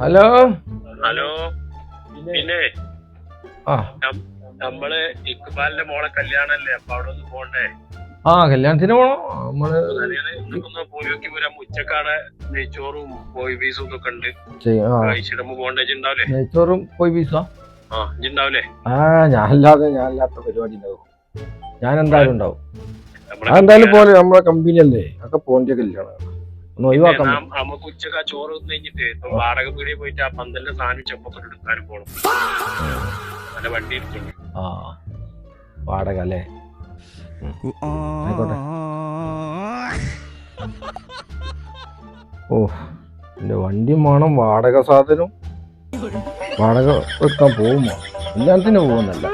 Hello hello. പിന്നെ ആ നമ്മള് ഇക്ബാലിന്റെ മോളെ കല്യാണല്ലേ, അപ്പൊ അവിടെ ഒന്ന് പോണ്ടേ? കല്യാണത്തിന് പോണോ? നമ്മള് ഒന്ന് പോയി നോക്കി വരാം. ഉച്ചക്കാടെ നെയ്ച്ചോറും കോഴി പീസും ഒക്കെ ഉണ്ട്. കഴിച്ചിടുമ്പോ പോണ്ടേജ് ഉണ്ടാവില്ലേ? നെയ്ച്ചോറും കോഴി പീസാ? ഉണ്ടാവില്ലേ? ഞാനില്ലാത്ത പരിപാടി ഉണ്ടാവും. ഞാൻ എന്തായാലും ഉണ്ടാവും. എന്തായാലും പോലെ നമ്മളെ കമ്പനി അല്ലേ, ഒക്കെ പോണ്ടിയ കല്യാണം. ഒന്ന് ഒഴിവാക്കാം. നമുക്ക് ഉച്ചക്ക് ആ ചോറ് കഴിഞ്ഞിട്ട് വാടക പീടിയെ പോയിട്ട് ആ പന്തലിന്റെ സാധനം ചെപ്പൊക്കെ എടുക്കാനും പോണം. നല്ല വണ്ടി ഇരിക്കുന്നു. വാടക അല്ലേ? ആയിക്കോട്ടെ. എന്റെ വണ്ടിയും വേണം, വാടക സാധനവും വാടക വെക്കാൻ പോകുമ്പോ കല്യാണത്തിന് പോകുന്നല്ല.